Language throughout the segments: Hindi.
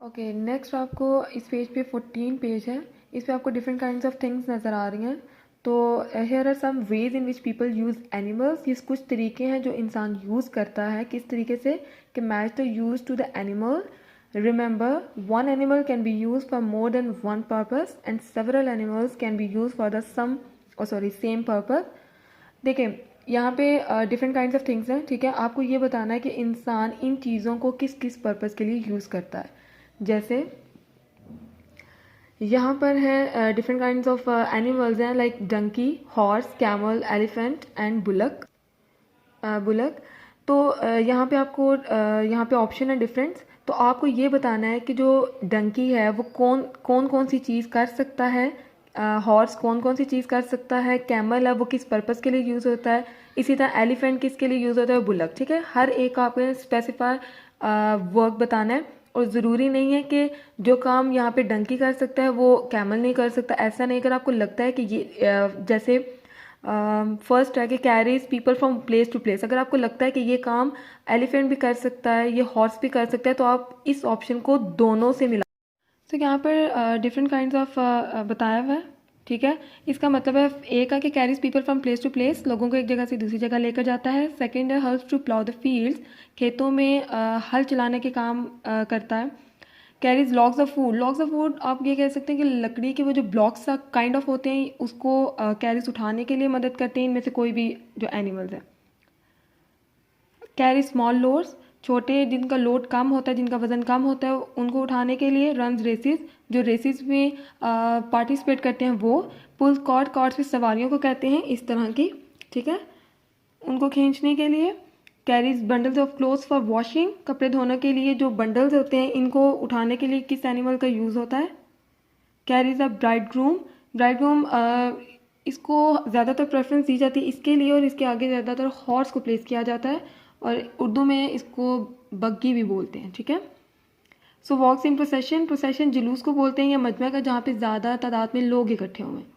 ओके, नेक्स्ट आपको इस पेज पे 14 पेज है। इस पे आपको डिफरेंट काइंड्स ऑफ थिंग्स नज़र आ रही हैं। तो here are some ways in which people use animals. ये कुछ तरीके हैं जो इंसान यूज़ करता है, किस तरीके से कि match the use to the animal. Remember, one animal can be use for more than one purpose and several animals can be use for the same purpose. देखिए, यहाँ पे डिफरेंट काइंड्स ऑफ थिंग्स हैं, ठीक है। आपको ये बताना है कि इंसान इन चीज़ों को किस किस पर्पस के लिए यूज़ करता है। जैसे यहाँ पर है डिफरेंट काइंड्स ऑफ एनिमल्स हैं, like donkey, horse, camel, elephant and bullock. तो यहाँ पे आपको यहाँ पे ऑप्शन है डिफरेंट। तो आपको ये बताना है कि जो डंकी है वो कौन कौन सी चीज़ कर सकता है, हॉर्स कौन कौन सी चीज़ कर सकता है, कैमल है वो किस पर्पज़ के लिए यूज़ होता है, इसी तरह एलिफेंट किसके लिए यूज़ होता है, बुलक, ठीक है। हर एक आपको स्पेसिफाई वर्क बताना है। और ज़रूरी नहीं है कि जो काम यहाँ पे डंकी कर सकता है वो कैमल नहीं कर सकता, ऐसा नहीं। अगर आपको लगता है कि ये जैसे फर्स्ट है कि carries people from place to place, अगर आपको लगता है कि ये काम एलिफेंट भी कर सकता है, ये हॉर्स भी कर सकता है, तो आप इस ऑप्शन को दोनों से मिला। तो यहाँ पर डिफरेंट काइंड्स ऑफ बताया हुआ है, ठीक है। इसका मतलब है एक है कि carries people from place to place, लोगों को एक जगह से दूसरी जगह लेकर जाता है। सेकंड है helps to plough the fields, खेतों में हल चलाने के काम करता है। Carries logs of food, logs of food आप ये कह सकते हैं कि लकड़ी के वो जो ब्लॉक्स काइंड ऑफ होते हैं उसको कैरीज उठाने के लिए मदद करते हैं, इनमें से कोई भी जो एनिमल्स है। कैरी स्मॉल लोड्स, छोटे जिनका लोड कम होता है, जिनका वजन कम होता है, उनको उठाने के लिए। रन्स रेसिस, जो रेसिस में पार्टिसिपेट करते हैं वो। पुल्स कॉर्ड, कॉर्ड्स भी सवारियों को कहते हैं इस तरह की, ठीक है, उनको खींचने के लिए। Carries bundles of clothes for washing, कपड़े धोने के लिए जो बंडल्स होते हैं इनको उठाने के लिए किस एनिमल का यूज़ होता है। Carries a bride groom, bride groom इसको ज़्यादातर प्रेफरेंस दी जाती है इसके लिए, और इसके आगे ज़्यादातर हॉर्स को प्लेस किया जाता है, और उर्दू में इसको बग्गी भी बोलते हैं, ठीक है। सो वॉक्स इन प्रोसेशन, प्रोसेशन जुलूस को बोलते हैं या मजमा का, जहाँ पे ज़्यादा तादाद में लोग इकट्ठे हुए हैं।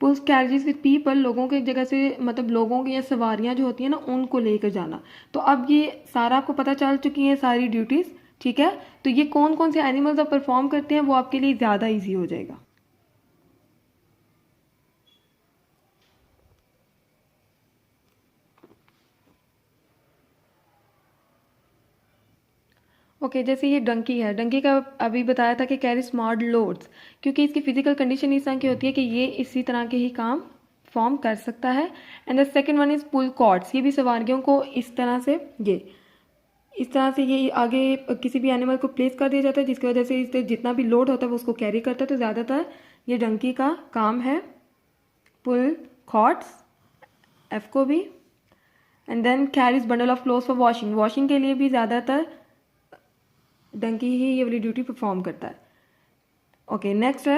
पुल्स कैरेजेस विद पीपल, लोगों के एक जगह से, मतलब लोगों की या सवारियाँ जो होती हैं ना उनको लेकर जाना। तो अब ये सारा आपको पता चल चुकी हैं सारी ड्यूटीज़, ठीक है। तो ये कौन कौन से एनिमल्स आप परफॉर्म करते हैं वो आपके लिए ज़्यादा ईजी हो जाएगा। ओके, जैसे ये डंकी है, डंकी का अभी बताया था कि कैरी स्मॉल लोड्स, क्योंकि इसकी फिजिकल कंडीशन इस तरह की होती है कि ये इसी तरह के ही काम फॉर्म कर सकता है। And the second one is pull carts, ये भी सवारियों को इस तरह से ये आगे किसी भी एनिमल को प्लेस कर दिया जाता है, जिसकी वजह से इस जितना भी लोड होता है वो उसको कैरी करता है। तो ज़्यादातर ये डंकी का काम है पुल कॉर्ड्स, एफ को भी। And then carries bundle of clothes for washing, washing के लिए भी ज़्यादातर डंकी ही ये वाली ड्यूटी परफॉर्म करता है। ओके, नेक्स्ट है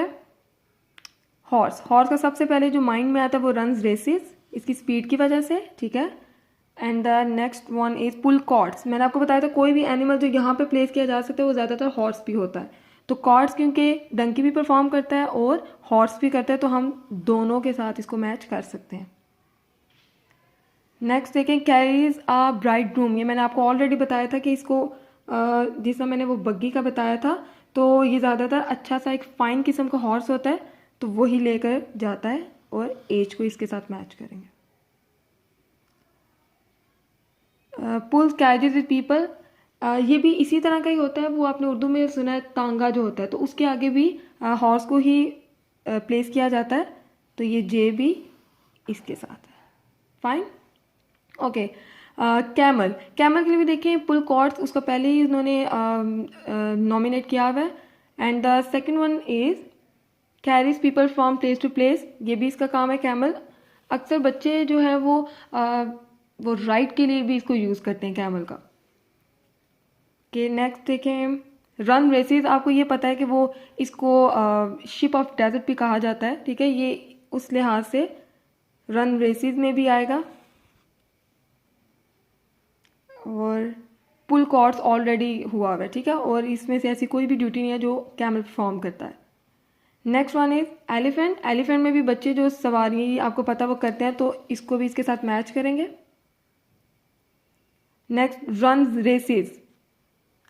हॉर्स। हॉर्स का सबसे पहले जो माइंड में आता है वो रन्स रेसिस, इसकी स्पीड की वजह से, ठीक है। And the next one is pull carts. मैंने आपको बताया था कोई भी एनिमल जो यहाँ पे प्लेस किया जा सकता है वो ज़्यादातर हॉर्स भी होता है। तो कॉर्ड्स क्योंकि डंकी भी परफॉर्म करता है और हॉर्स भी करता है, तो हम दोनों के साथ इसको मैच कर सकते हैं। नेक्स्ट देखें, कैरीज आ ब्राइड ग्रूम। ये मैंने आपको ऑलरेडी बताया था कि इसको जिस समय मैंने वो बग्गी का बताया था, तो ये ज़्यादातर अच्छा सा एक फाइन किस्म का हॉर्स होता है, तो वही लेकर जाता है और एज को इसके साथ मैच करेंगे। पुल्स कैरेजेस विद पीपल, ये भी इसी तरह का ही होता है। वो आपने उर्दू में सुना है तांगा जो होता है, तो उसके आगे भी हॉर्स को ही प्लेस किया जाता है, तो ये जे भी इसके साथ है। Fine, okay. कैमल, कैमल के लिए भी देखें पुल कॉर्ड्स, उसका पहले ही उन्होंने नॉमिनेट किया हुआ है। And the second one is carries people from place to place, ये भी इसका काम है कैमल। अक्सर बच्चे जो है वो राइड के लिए भी इसको यूज़ करते हैं कैमल का। कि नेक्स्ट देखें रन रेसिस, आपको ये पता है कि वो इसको शिप ऑफ डेजर्ट भी कहा जाता है, ठीक है। ये उस लिहाज से रन रेसिस में भी आएगा। और पुल कॉर्ड्स ऑलरेडी हुआ हुआ है, ठीक है, और इसमें से ऐसी कोई भी ड्यूटी नहीं है जो कैमल परफॉर्म करता है। Next one is elephant. Elephant में भी बच्चे जो सवारी आपको पता वो करते हैं, तो इसको भी इसके साथ मैच करेंगे। नेक्स्ट रन रेसिस,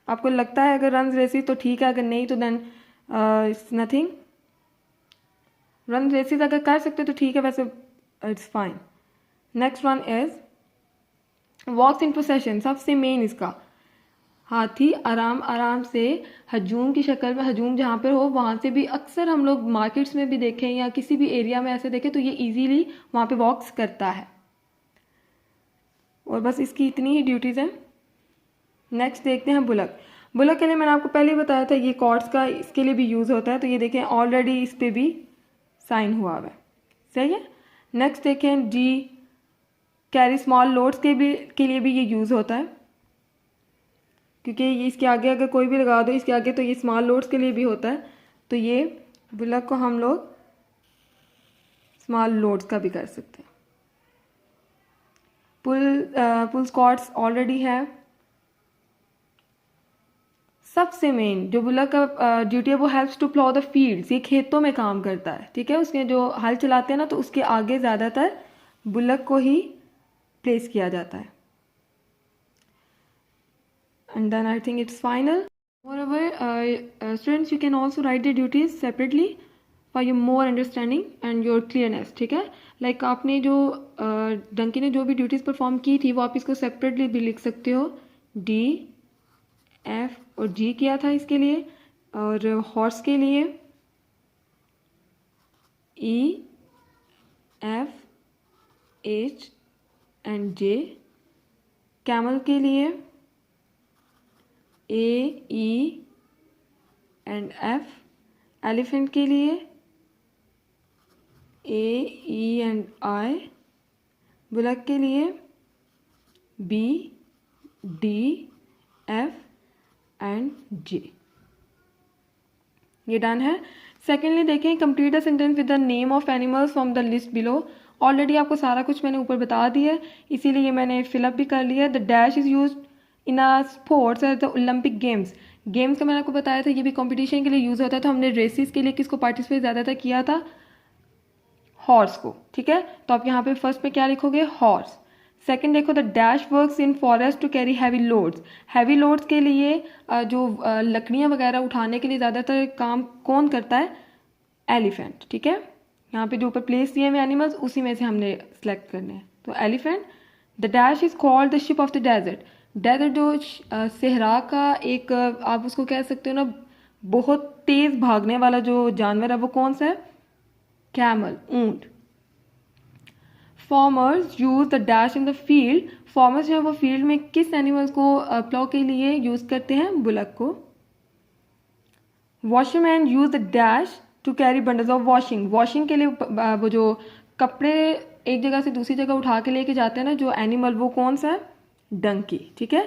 आपको लगता है अगर रन रेसिस तो ठीक है, अगर नहीं तो then it's nothing. Run races अगर कर सकते तो ठीक है, वैसे it's fine. Next one is walks in procession. सबसे मेन इसका, हाथी आराम आराम से हजूम की शक्ल में, हजूम जहाँ पर हो वहाँ से भी, अक्सर हम लोग मार्केट्स में भी देखें या किसी भी एरिया में ऐसे देखें तो ये इजीली वहाँ पे वॉक्स करता है। और बस इसकी इतनी ही ड्यूटीज़ हैं। नेक्स्ट देखते हैं बुलक। बुलक के लिए मैंने आपको पहले ही बताया था ये कॉर्ड्स का इसके लिए भी यूज़ होता है, तो ये देखें ऑलरेडी इस पर भी साइन हुआ हुआ है, सही है। नेक्स्ट देखें डी, कैरी स्मॉल लोड्स के लिए भी ये यूज़ होता है, क्योंकि ये इसके आगे अगर कोई भी लगा दो इसके आगे तो ये स्मॉल लोड्स के लिए भी होता है। तो ये बुलक को हम लोग स्मॉल लोड्स का भी कर सकते हैं। पुल स्क्वाड्स ऑलरेडी है। सबसे मेन जो बुलक का ड्यूटी है वो helps to plough the fields, ये खेतों में काम करता है, ठीक है। उसके जो हल चलाते हैं ना तो उसके आगे ज़्यादातर बुलक को ही प्लेस किया जाता है। And then I think it's final. Moreover, students, you can also write the duties separately for your more understanding and your clearness, ठीक है। Like आपने जो डंकी ने जो भी ड्यूटीज़ परफॉर्म की थी वो आप इसको सेपरेटली भी लिख सकते हो। डी, एफ और जी किया था इसके लिए, और हॉर्स के लिए E, F, H and J, camel के लिए A, E and F, elephant के लिए A, E and I, bullock के लिए B, D, F and J. ये डन है। सेकेंडली देखें, complete the sentence with the name of animals from the list below. Already आपको सारा कुछ मैंने ऊपर बता दिया है, इसीलिए ये मैंने फिलअप भी कर लिया। The dash is use in a sports as the Olympic games. Games का मैंने आपको बताया था, ये भी कंपटीशन के लिए यूज़ होता है। तो हमने रेसिस के लिए किसको पार्टिसिपेट ज़्यादातर किया था? हॉर्स को, ठीक है। तो आप यहाँ पे फर्स्ट में क्या लिखोगे? हॉर्स। सेकंड देखो, the dash works in forest to carry heavy loads. Heavy loads के लिए जो लकड़ियाँ वगैरह उठाने के लिए ज़्यादातर काम कौन करता है? एलिफेंट, ठीक है। यहाँ पे जो ऊपर प्लेस दिए हुए एनिमल्स उसी में से हमने सेलेक्ट करने हैं, तो elephant. The dash is called the ship of the desert. Desert जो सहरा का एक आप उसको कह सकते हो ना, बहुत तेज़ भागने वाला जो जानवर है वो कौन सा है? कैमल, ऊंट। Farmers use the dash in the field. Farmers जो है वो फील्ड में किस एनिमल्स को प्लॉ के लिए यूज करते हैं? बुलक को। Washerman use the dash to carry bundles of washing. Washing के लिए वो जो कपड़े एक जगह से दूसरी जगह उठा के लेके जाते हैं ना जो एनिमल, वो कौन सा है? डंकी, ठीक है।